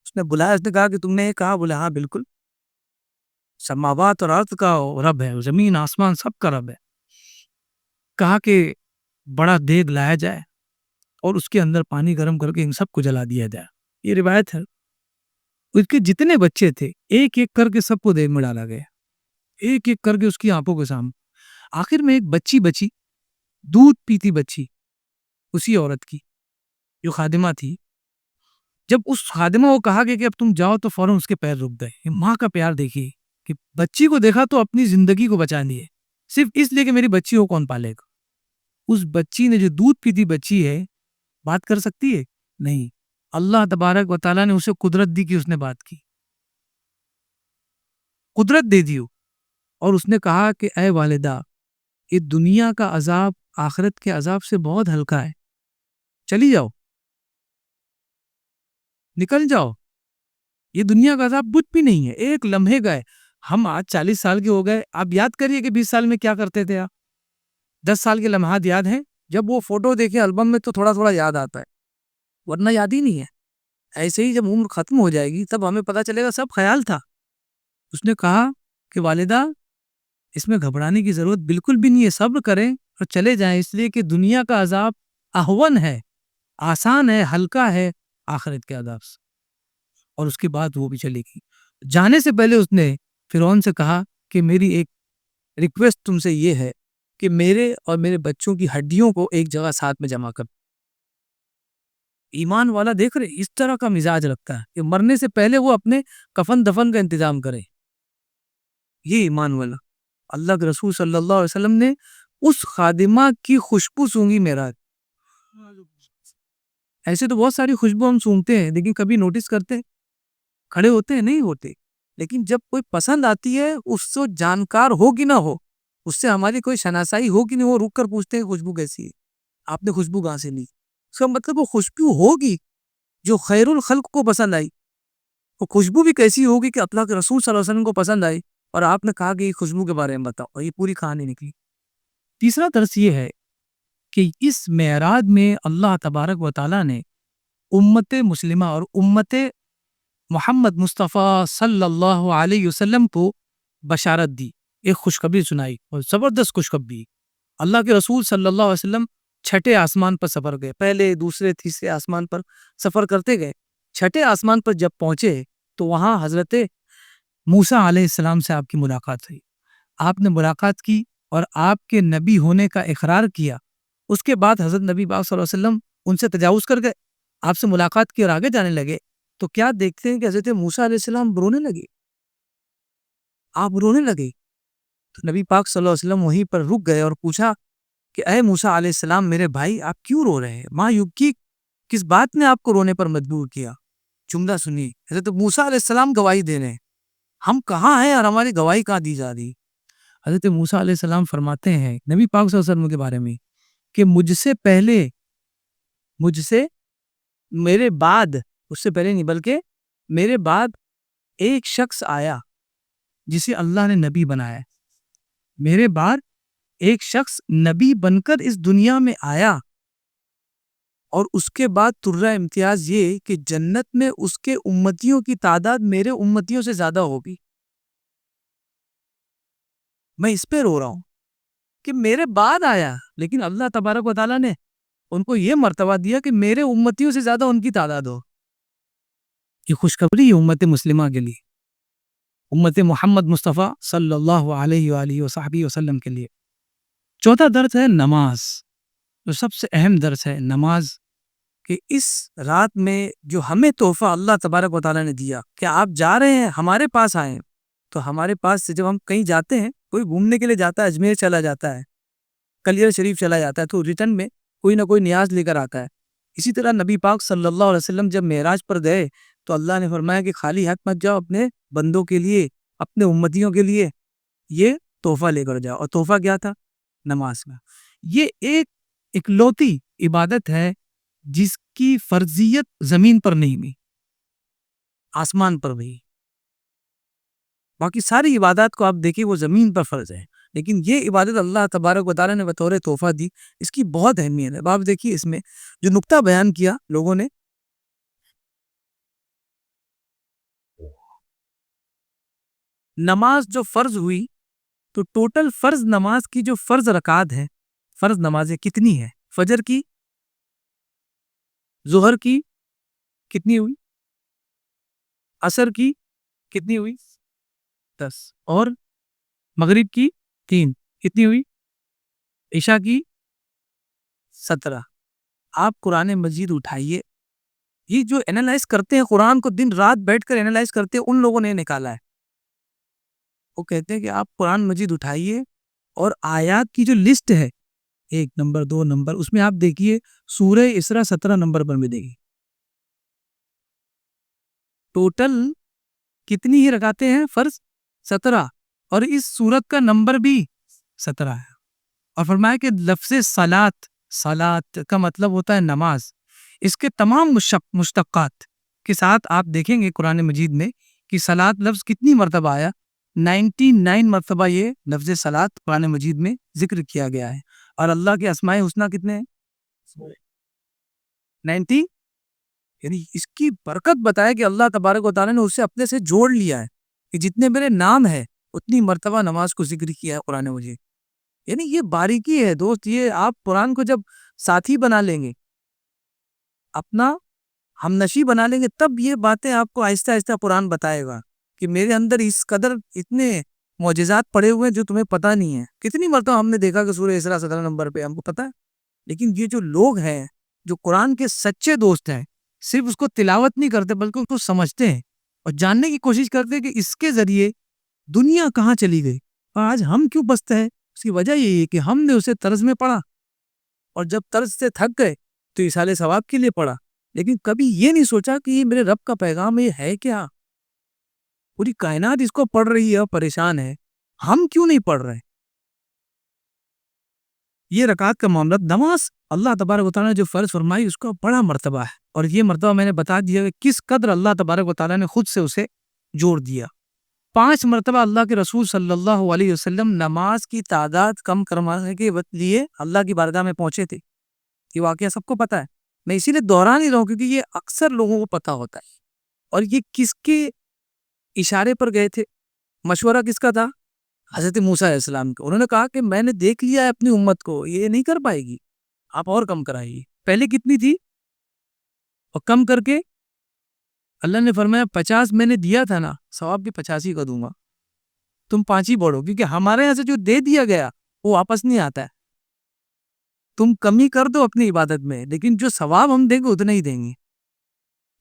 اس نے بلایا، اس نے کہا کہ تم نے یہ کہا؟ بولا ہاں بالکل، سماوات اور ارض کا رب ہے، زمین آسمان سب کا رب ہے۔ کہا کہ بڑا دیگ لایا جائے اور اس کے اندر پانی گرم کر کے ان سب کو جلا دیا جائے۔ یہ روایت ہے۔ اس کے جتنے بچے تھے ایک ایک کر کے سب کو دیگ میں ڈالا گیا، ایک ایک کر کے اس کی آنکھوں کے سامنے۔ آخر میں ایک بچی بچی، دودھ پیتی بچی، اسی عورت کی جو خادمہ تھی۔ جب اس خادمہ کو کہا کہ اب تم جاؤ تو فوراً اس کے پیر رک گئے۔ ماں کا پیار دیکھیے کہ بچی کو دیکھا تو اپنی زندگی کو بچا لیے، صرف اس لیے کہ میری بچی کو کون پالے گا۔ اس بچی نے، جو دودھ پیتی بچی ہے، بات کر سکتی ہے؟ نہیں۔ اللہ تبارک و تعالیٰ نے اسے قدرت دی کہ اس نے بات کی، قدرت دے دی، اور اس نے کہا کہ اے والدہ، یہ دنیا کا عذاب آخرت کے عذاب سے بہت ہلکا ہے، چلی جاؤ، نکل جاؤ، یہ دنیا کا عذاب کچھ بھی نہیں ہے، ایک لمحے گئے۔ ہم آج 40 سال کے ہو گئے، آپ یاد کریے کہ 20 سال میں کیا کرتے تھے آپ؟ 10 سال کے لمحات یاد ہیں؟ جب وہ فوٹو دیکھے البم میں تو تھوڑا تھوڑا یاد آتا ہے، ورنہ یاد ہی نہیں ہے۔ ایسے ہی جب عمر ختم ہو جائے گی تب ہمیں پتا چلے گا سب خیال تھا۔ اس نے کہا کہ والدہ، اس میں گھبرانے کی ضرورت بالکل بھی نہیں ہے، صبر کریں اور چلے جائیں، اس لیے کہ دنیا کا عذاب اہون ہے، آسان ہے، ہلکا ہے آخرت کے عذاب سے۔ اور اس کے بعد وہ بھی چلے گی۔ جانے سے پہلے اس نے فرعون سے کہا کہ میری ایک ریکویسٹ تم سے یہ ہے کہ میرے اور میرے بچوں کی ہڈیوں کو ایک جگہ ساتھ میں جمع کر۔ ایمان والا دیکھ رہے اس طرح کا مزاج رکھتا ہے کہ مرنے سے پہلے وہ اپنے کفن دفن کا انتظام کرے۔ یہ ایمان والا۔ اللہ کے رسول صلی اللہ علیہ وسلم نے اس خادمہ کی خوشبو سونگی معراج۔ ایسے تو بہت ساری خوشبو ہم سونگتے ہیں، لیکن کبھی نوٹس کرتے ہیں؟ کھڑے ہوتے ہیں؟ نہیں ہوتے۔ لیکن جب کوئی پسند آتی ہے، اس سے جانکار ہو کہ نہ ہو، اس سے ہماری کوئی شناسائی ہو کہ نہیں ہو، رک کر پوچھتے ہیں خوشبو کیسی ہے، آپ نے خوشبو کہاں سے لی؟ اس کا مطلب وہ خوشبو ہوگی جو خیر الخلق کو پسند آئی۔ وہ خوشبو بھی کیسی ہوگی کہ اللہ کے رسول صلی اللہ علیہ وسلم کو پسند آئی، اور آپ نے کہا کہ یہ خوشبو کے بارے میں بتاؤ، اور یہ پوری کہانی نکلی۔ تیسرا درس یہ ہے کہ اس معراج میں اللہ تبارک و تعالیٰ نے امت مسلمہ اور امت محمد مصطفیٰ صلی اللہ علیہ وسلم کو بشارت دی، ایک خوشخبری سنائی، اور زبردست خوشخبری۔ اللہ کے رسول صلی اللہ علیہ وسلم چھٹے آسمان پر سفر گئے، پہلے دوسرے تیسرے آسمان پر سفر کرتے گئے۔ چھٹے آسمان پر جب پہنچے تو وہاں حضرت موسیٰ علیہ السلام سے آپ کی ملاقات ہوئی۔ آپ نے ملاقات کی اور آپ کے نبی ہونے کا اقرار کیا۔ اس کے بعد حضرت نبی پاک صلی اللہ علیہ وسلم ان سے تجاوز کر گئے، آپ سے ملاقات کی اور آگے جانے لگے، تو کیا دیکھتے ہیں کہ حضرت موسیٰ علیہ السلام رونے لگے۔ آپ رونے لگے تو نبی پاک صلی اللہ علیہ وسلم وہیں پر رک گئے اور پوچھا کہ اے موسیٰ علیہ السلام، میرے بھائی، آپ کیوں رو رہے ہیں؟ ما یبکی، کس بات نے آپ کو رونے پر مجبور کیا؟ جملہ سنیے، حضرت موسیٰ علیہ السلام گواہی دے رہے ہیں، ہم کہاں ہیں اور ہماری گواہی کہاں دی جا رہی؟ حضرت موسیٰ علیہ السلام فرماتے ہیں نبی پاک صلی اللہ علیہ وسلم کے بارے میں کہ مجھ سے پہلے مجھ سے میرے بعد، اس سے پہلے نہیں بلکہ میرے بعد ایک شخص آیا جسے اللہ نے نبی بنایا. میرے بعد ایک شخص نبی بن کر اس دنیا میں آیا، اور اس کے بعد ترہ امتیاز یہ کہ جنت میں اس کے امتیوں کی تعداد میرے امتیوں سے زیادہ ہوگی. میں اس پہ رو رہا ہوں کہ میرے بعد آیا، لیکن اللہ تبارک و تعالیٰ نے ان کو یہ مرتبہ دیا کہ میرے امتیوں سے زیادہ ان کی تعداد ہو. یہ خوشخبری ہے امت مسلمہ کے لیے، امت محمد مصطفیٰ صلی اللہ علیہ وآلہ وصحبہ وسلم کے لیے. چوتھا درس ہے نماز، جو سب سے اہم درس ہے نماز، کہ اس رات میں جو ہمیں تحفہ اللہ تبارک و تعالیٰ نے دیا کہ آپ جا رہے ہیں ہمارے پاس آئیں، تو ہمارے پاس سے جب ہم کہیں جاتے ہیں، کوئی گھومنے کے لیے جاتا ہے، اجمیر چلا جاتا ہے، کلیر شریف چلا جاتا ہے، تو ریٹرن میں کوئی نہ کوئی نیاز لے کر آتا ہے. اسی طرح نبی پاک صلی اللہ علیہ وسلم جب معراج پر گئے تو اللہ نے فرمایا کہ خالی ہاتھ مت جاؤ، اپنے بندوں کے لیے، اپنے امتیوں کے لیے یہ تحفہ لے کر جاؤ. اور تحفہ کیا تھا؟ نماز کا. یہ ایک اکلوتی عبادت ہے جس کی فرضیت زمین پر نہیں ہوئی، آسمان پر بھی. باقی ساری عبادات کو آپ دیکھیں وہ زمین پر فرض ہے، لیکن یہ عبادت اللہ تبارک و تعالیٰ نے بطور تحفہ دی. اس کی بہت اہمیت ہے. آپ دیکھیے اس میں جو نقطہ بیان کیا لوگوں نے، نماز جو فرض ہوئی تو ٹوٹل فرض نماز کی جو فرض رکعت ہے، فرض نمازیں کتنی ہیں؟ فجر کی، ظہر کی کتنی ہوئی؟ عصر کی کتنی ہوئی؟ 10. اور مغرب کی 3 کتنی ہوئی؟ عشاء کی 17. آپ قرآن مجید اٹھائیے، یہ جو اینالائز کرتے ہیں قرآن کو، دن رات بیٹھ کر اینالائز کرتے ہیں، ان لوگوں نے نکالا ہے. وہ کہتے ہیں کہ آپ قرآن مجید اٹھائیے اور آیات کی جو لسٹ ہے 1 نمبر 2 نمبر، اس میں آپ دیکھیے سورہ اسراء 17 نمبر پر ملے گی. ٹوٹل کتنی ہی رکعتیں ہیں فرض؟ 17. اور اس سورت کا نمبر بھی 17 ہے. اور فرمایا کہ لفظ صلات کا مطلب ہوتا ہے نماز. اس کے تمام مشتقات کے ساتھ آپ دیکھیں گے قرآن مجید میں کہ صلات لفظ کتنی مرتبہ آیا. 99 مرتبہ یہ لفظ صلات قرآن مجید میں ذکر کیا گیا ہے. اور اللہ کے اسماء حسنہ کتنے ہیں؟ 90. یعنی اس کی برکت بتائے کہ اللہ تبارک و تعالیٰ نے اسے اپنے سے جوڑ لیا ہے کہ جتنے میرے نام ہے اتنی مرتبہ نماز کو ذکر کیا ہے قرآن مجید. یعنی یہ باریکی ہے دوست. یہ آپ قرآن کو جب ساتھی بنا لیں گے، اپنا ہمنشی بنا لیں گے، تب یہ باتیں آپ کو آہستہ آہستہ قرآن بتائے گا کہ میرے اندر اس قدر اتنے معجزات پڑے ہوئے ہیں جو تمہیں پتہ نہیں ہے. کتنی مرتبہ ہم نے دیکھا کہ سورہ اسراء 17 نمبر پہ ہم کو پتہ ہے، لیکن یہ جو لوگ ہیں جو قرآن کے سچے دوست ہیں، صرف اس کو تلاوت نہیں کرتے بلکہ اس کو سمجھتے ہیں اور جاننے کی کوشش کرتے ہیں کہ اس کے ذریعے دنیا کہاں چلی گئی اور آج ہم کیوں بستے ہیں. اس کی وجہ یہی ہے کہ ہم نے اسے طرز میں پڑھا، اور جب طرز سے تھک گئے تو ایصال ثواب کے لیے پڑھا، لیکن کبھی یہ نہیں سوچا کہ یہ میرے رب کا پیغام یہ ہے کیا. پوری کائنات اس کو پڑھ رہی ہے اور پریشان ہے، ہم کیوں نہیں پڑھ رہے؟ یہ رکعت کا معاملہ، نماز اللہ تبارک و تعالیٰ نے جو فرض فرمائی اس کا بڑا مرتبہ ہے، اور یہ مرتبہ میں نے بتا دیا کہ کس قدر اللہ تبارک و تعالیٰ نے خود سے اسے جوڑ دیا. 5 مرتبہ اللہ کے رسول صلی اللہ علیہ وسلم نماز کی تعداد کم کروانے کے لیے اللہ کی بارگاہ میں پہنچے تھے. یہ واقعہ سب کو پتا ہے، میں اسی لیے دہرا نہیں رہا ہوں کیونکہ یہ اکثر لوگوں کو پتا ہوتا ہے. اور یہ کس کے اشارے پر گئے تھے؟ مشورہ کس کا تھا؟ حضرت موسیٰ علیہ السلام کا. انہوں نے کہا کہ میں نے دیکھ لیا ہے اپنی امت کو، یہ نہیں کر پائے گی، آپ اور کم کرائیے. پہلے کتنی تھی اور کم کر کے اللہ نے فرمایا 50 میں نے دیا تھا نا، ثواب بھی 85 کا دوں گا، تم 5 ہی بڑھو، کیونکہ ہمارے یہاں سے جو دے دیا گیا وہ واپس نہیں آتا ہے. تم کمی کر دو اپنی عبادت میں، لیکن جو ثواب ہم دیں گے اتنا ہی دیں گے.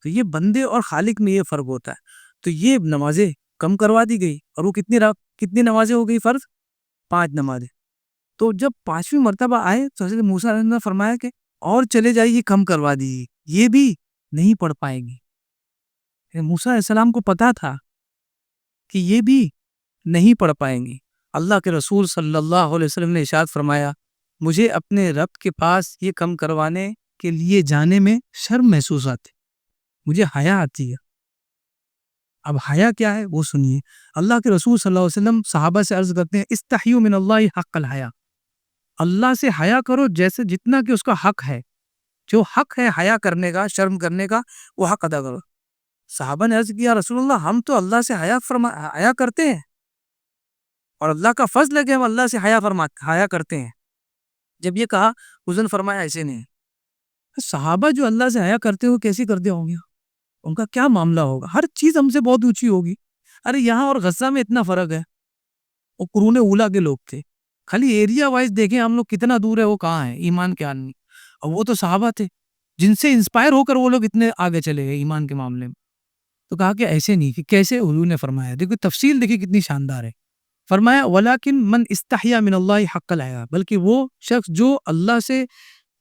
تو یہ بندے اور خالق میں یہ فرق ہوتا ہے. تو یہ نمازیں کم کروا دی گئی، اور وہ کتنی نمازیں ہو گئی فرض؟ 5 نمازیں. تو جب 5ویں مرتبہ آئے تو حضرت موسیٰ علیہ السلام نے فرمایا کہ اور چلے جائیے، کم کروا دیجیے، یہ بھی نہیں پڑھ پائیں گی. موسیٰ علیہ السلام کو پتا تھا کہ یہ بھی نہیں پڑھ پائیں گی. اللہ کے رسول صلی اللہ علیہ وسلم نے ارشاد فرمایا، مجھے اپنے رب کے پاس یہ کم کروانے کے لیے جانے میں شرم محسوس آتی، مجھے حیا آتی ہے۔ اب حیا کیا ہے وہ سنیے۔ اللہ کے رسول صلی اللہ علیہ وسلم صحابہ سے عرض کرتے ہیں استحیوا من اللہ حق الحیا، اللہ سے حیا کرو جیسے جتنا کہ اس کا حق ہے، جو حق ہے حیا کرنے کا، شرم کرنے کا، وہ حق ادا کرو۔ صحابہ نے عرض کیا رسول اللہ ہم تو اللہ سے حیا کرتے ہیں، اور اللہ کا فضل ہے کہ ہم اللہ سے حیا کرتے ہیں۔ جب یہ کہا اس نے فرمایا ایسے نہیں، صحابہ جو اللہ سے حیا کرتے ہو کیسے کرتے ہوں گے، ان کا کیا معاملہ ہوگا، ہر چیز ہم سے بہت اونچی ہوگی۔ ارے یہاں اور غزہ میں اتنا فرق ہے، وہ قرون اولا کے لوگ تھے، خالی ایریا وائز دیکھیں ہم لوگ کتنا دور ہے، وہ کہاں ہے ایمان کے آدمی، اور وہ تو صحابہ تھے جن سے انسپائر ہو کر وہ لوگ اتنے آگے چلے گئے ایمان کے معاملے میں۔ تو کہا کہ ایسے نہیں، کہ کیسے حضور نے فرمایا، دیکھو تفصیل دیکھیں کتنی شاندار ہے۔ فرمایا ولیکن من استحیا من اللہ حق الحیا، بلکہ وہ شخص جو اللہ سے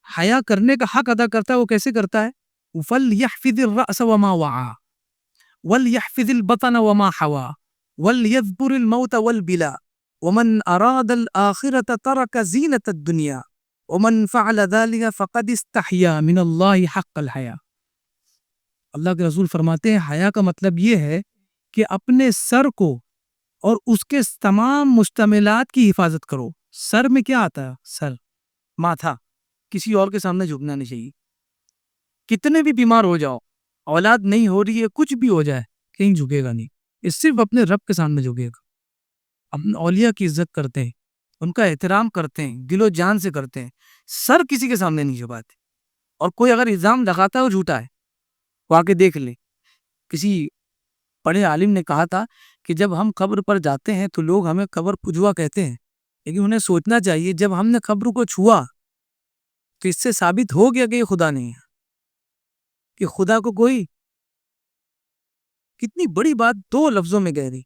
حیا کرنے کا حق ادا کرتا ہے وہ کیسے کرتا ہے، فَلْيَحْفِظِ الرَّأْسَ وَمَا وَعَى وَلْيَحْفِظِ الْبَطَنَ وَمَا حَوَى وَلْيَذْكُرِ الْمَوْتَ وَالْبِلَى وَمَنْ أَرَادَ الْآخِرَةَ تَرَكَ زِينَةَ الدُّنْيَا وَمَنْ فَعَلَ ذَلِكَ فَقَدِ اسْتَحْيَا مِنَ اللَّهِ حَقَّ الْحَيَا۔ اللہ کے رسول فرماتے ہیں حیا کا مطلب یہ ہے کہ اپنے سر کو اور اس کے تمام مشتملات کی حفاظت کرو۔ سر میں کیا آتا ہے، سر ماتھا، کسی اور کے سامنے جھکنا نہیں چاہیے۔ کتنے بھی بیمار ہو جاؤ، اولاد نہیں ہو رہی ہے، کچھ بھی ہو جائے، کہیں جھکے گا نہیں، اس صرف اپنے رب کے سامنے جھکے گا۔ اپنے اولیاء کی عزت کرتے ہیں، ان کا احترام کرتے ہیں، دل و جان سے کرتے ہیں، سر کسی کے سامنے نہیں جھکاتے۔ اور کوئی اگر الزام لگاتا ہے وہ جھوٹا ہے، وہ آ کے دیکھ لے۔ کسی بڑے عالم نے کہا تھا کہ جب ہم قبر پر جاتے ہیں تو لوگ ہمیں قبر پجوا کہتے ہیں، لیکن انہیں سوچنا چاہیے جب ہم نے قبر کو چھوا تو اس سے ثابت ہو گیا کہ یہ خدا نہیں ہے، کہ خدا کو کوئی، کتنی بڑی بات دو لفظوں میں کہہ دی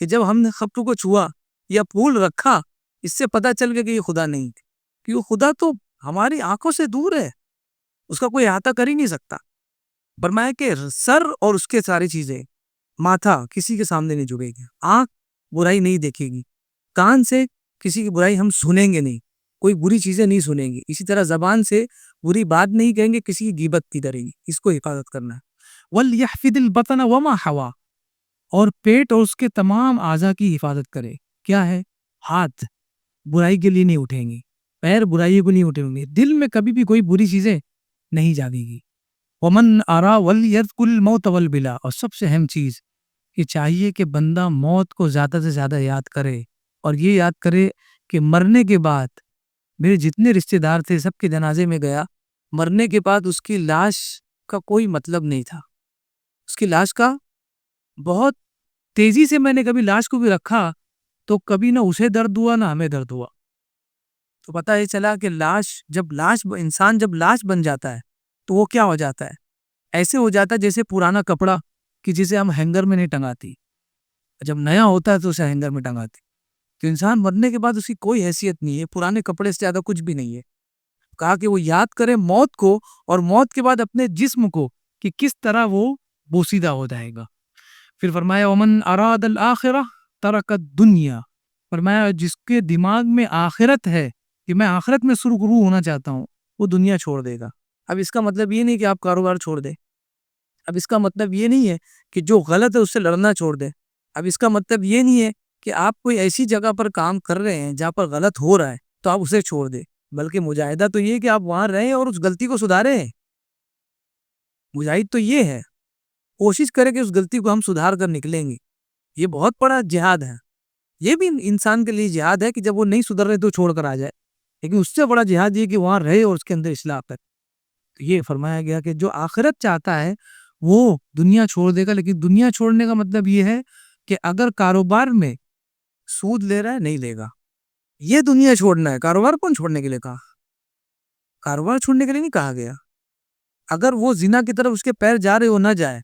کہ جب ہم نے قبر کو چھوا یا پھول رکھا اس سے پتہ چل گیا کہ یہ خدا نہیں ہے، کہ وہ خدا تو ہماری آنکھوں سے دور ہے، اس کا کوئی احاطہ کر ہی نہیں سکتا۔ فرمایا کہ سر اور اس کے ساری چیزیں، ماتھا کسی کے سامنے نہیں جھکے گی، آنکھ برائی نہیں دیکھے گی، کان سے کسی کی برائی ہم سنیں گے نہیں، کوئی بری چیزیں نہیں سنیں گی، اسی طرح زبان سے بری بات نہیں کہیں گے، کسی کی غیبت نہیں کریں گی، اس کو حفاظت کرنا ہے۔ وَلْيَحْفِظِ الْبَطَنَ وَمَا حَوَى، اور پیٹ اور اس کے تمام اعضاء کی حفاظت کرے۔ کیا ہے، ہاتھ برائی کے لیے نہیں اٹھیں گے، پیر برائی کو نہیں اٹھیں گے، دل میں کبھی بھی کوئی بری چیزیں نہیں جاگے گی۔ وَمَنْ أَرَى وَلْيَذْكُرِ الْمَوْتَ وَالْبِلَى، اور سب سے اہم چیز یہ چاہیے کہ بندہ موت کو زیادہ سے زیادہ یاد کرے، اور یہ یاد کرے کہ مرنے کے بعد میرے جتنے رشتہ دار تھے سب کے جنازے میں گیا، مرنے کے بعد اس کی لاش کا کوئی مطلب نہیں تھا، اس کی لاش کا بہت تیزی سے میں نے کبھی لاش کو بھی رکھا تو کبھی نہ اسے درد ہوا نہ ہمیں درد ہوا۔ تو پتہ یہ چلا کہ انسان جب لاش بن جاتا ہے تو وہ کیا ہو جاتا ہے، ایسے ہو جاتا ہے جیسے پرانا کپڑا کہ جسے ہم ہینگر میں نہیں ٹنگاتی، جب نیا ہوتا ہے تو اسے ہینگر میں ٹنگاتی۔ تو انسان مرنے کے بعد اس کی کوئی حیثیت نہیں ہے، پرانے کپڑے سے زیادہ کچھ بھی نہیں ہے۔ کہا کہ وہ یاد کرے موت کو، اور موت کے بعد اپنے جسم کو کہ کس طرح وہ بوسیدہ ہو جائے گا۔ پھر فرمایا ومن اراد الآخرہ ترک الدنیا، فرمایا جس کے دماغ میں آخرت ہے کہ میں آخرت میں سرخرو ہونا چاہتا ہوں، وہ دنیا چھوڑ دے گا۔ اب اس کا مطلب یہ نہیں کہ آپ کاروبار چھوڑ دیں، اب اس کا مطلب یہ نہیں ہے کہ جو غلط ہے اس سے لڑنا چھوڑ دیں، اب اس کا مطلب یہ نہیں ہے کہ آپ کوئی ایسی جگہ پر کام کر رہے ہیں جہاں پر غلط ہو رہا ہے تو آپ اسے چھوڑ دیں، بلکہ مجاہدہ تو یہ کہ آپ وہاں رہیں اور اس غلطی کو سدھاریں۔ مجاہد تو یہ ہے، کوشش کرے کہ اس غلطی کو ہم سدھار کر نکلیں گے۔ یہ بہت بڑا جہاد ہے، یہ بھی انسان کے لیے جہاد ہے کہ جب وہ نہیں سدھر رہے تو چھوڑ کر آ جائے، لیکن اس سے بڑا جہاد یہ کہ وہاں رہے اور اس کے اندر اصلاح کرے۔ تو یہ فرمایا گیا کہ جو آخرت چاہتا ہے وہ دنیا چھوڑ دے گا، لیکن دنیا چھوڑنے کا مطلب یہ ہے کہ اگر کاروبار میں سود لے رہا ہے نہیں لے گا، یہ دنیا چھوڑنا ہے۔ کاروبار کون چھوڑنے کے لیے کہا؟ کاروبار چھوڑنے کے لیے نہیں کہا گیا۔ اگر وہ زنا کی طرف اس کے پیر جا رہے ہو نہ جائے،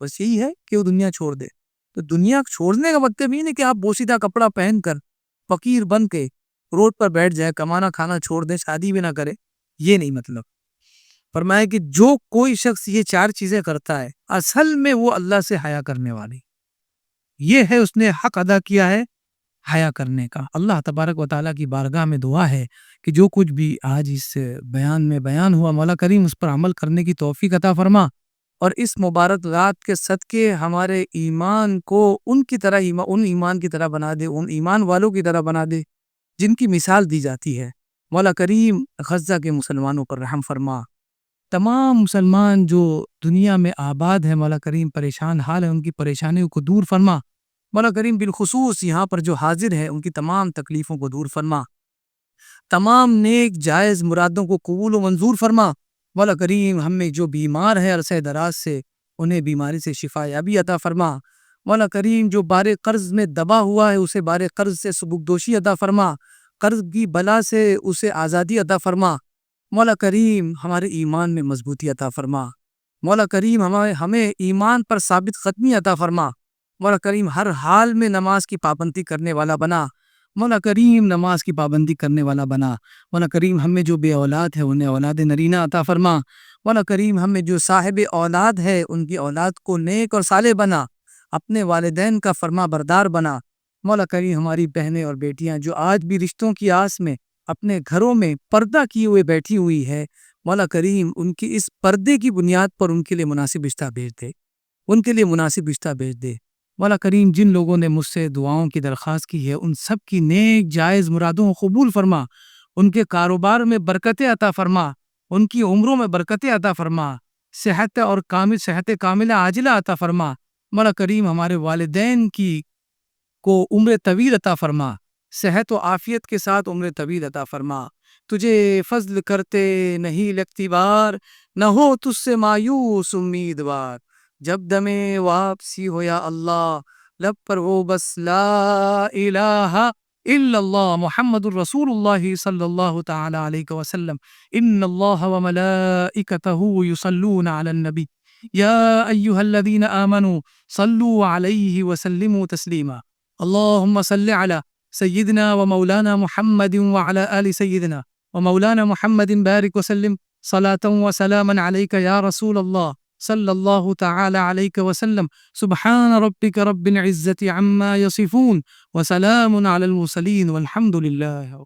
بس یہی ہے کہ وہ دنیا چھوڑ دے۔ تو دنیا چھوڑنے کا مطلب یہ نہیں کہ آپ بوسیدہ کپڑا پہن کر فقیر بن کے روڈ پر بیٹھ جائے، کمانا کھانا چھوڑ دے، شادی بھی نہ کرے، یہ نہیں مطلب۔ فرمایا کہ جو کوئی شخص یہ چار چیزیں کرتا ہے اصل میں وہ اللہ سے حیا کرنے والی، یہ ہے اس نے حق ادا کیا ہے حیا کرنے کا۔ اللہ تبارک و تعالیٰ کی بارگاہ میں دعا ہے کہ جو کچھ بھی آج اس بیان میں بیان ہوا، مولا کریم اس پر عمل کرنے کی توفیق عطا فرما، اور اس مبارک رات کے صدقے ہمارے ایمان کو ان ایمان کی طرح بنا دے، ان ایمان والوں کی طرح بنا دے جن کی مثال دی جاتی ہے۔ مولا کریم غزہ کے مسلمانوں پر رحم فرما، تمام مسلمان جو دنیا میں آباد ہے مولا کریم پریشان حال ہے، ان کی پریشانیوں کو دور فرما۔ مولا کریم بالخصوص یہاں پر جو حاضر ہے ان کی تمام تکلیفوں کو دور فرما، تمام نیک جائز مرادوں کو قبول و منظور فرما۔ مولا کریم ہم میں جو بیمار ہے عرصہ دراز سے، انہیں بیماری سے شفا یابی عطا فرما۔ مولا کریم جو بار قرض میں دبا ہوا ہے اسے بار قرض سے سبکدوشی عطا فرما، قرض کی بلا سے اسے آزادی عطا فرما۔ مولا کریم ہمارے ایمان میں مضبوطی عطا فرما۔ مولا کریم ہمیں ایمان پر ثابت قدمی عطا فرما۔ مولا کریم ہر حال میں نماز کی پابندی کرنے والا بنا۔ مولا کریم نماز کی پابندی کرنے والا بنا۔ مولا کریم ہمیں جو بے اولاد ہے انہیں اولاد نرینہ عطا فرما۔ مولا کریم ہمیں جو صاحب اولاد ہے ان کی اولاد کو نیک اور صالح بنا، اپنے والدین کا فرما بردار بنا۔ مولا کریم ہماری بہنیں اور بیٹیاں جو آج بھی رشتوں کی آس میں اپنے گھروں میں پردہ کیے ہوئے بیٹھی ہوئی ہے، مولا کریم ان کی اس پردے کی بنیاد پر ان کے لیے مناسب رشتہ بھیج دے، ان کے لیے مناسب رشتہ بھیج دے۔ مولا کریم جن لوگوں نے مجھ سے دعاؤں کی درخواست کی ہے ان سب کی نیک جائز مرادوں کو قبول فرما، ان کے کاروبار میں برکتیں عطا فرما، ان کی عمروں میں برکتیں عطا فرما، صحت کاملہ عاجلہ عطا فرما۔ مولا کریم ہمارے والدین کو عمر طویل عطا فرما، صحت و عافیت کے ساتھ عمر طویل عطا فرما۔ تجھے فضل کرتے نہیں لگتی بار، نہ ہو تجھ سے مایوس امیدوار۔ جب دمے واپسی ہو یا اللہ، لب پر ہو بس لا الہ الا اللہ محمد الرسول اللہ صلی اللہ تعالی علیہ وسلم۔ ان اللہ وملائکتہ یصلون علی النبی یا ایہا الذین آمنوا صلوا علیہ وسلموا تسلیما۔ اللہم صل علی سیدنا و مولانا محمد وعلی آل سیدنا و مولانا محمد بارک وسلم صلاة و سلاما علیک یا رسول اللہ صلی اللہ تعالی علیہ وسلم۔ سبحان ربک رب العزة عما یصفون وسلام علی المرسلین والحمد للہ۔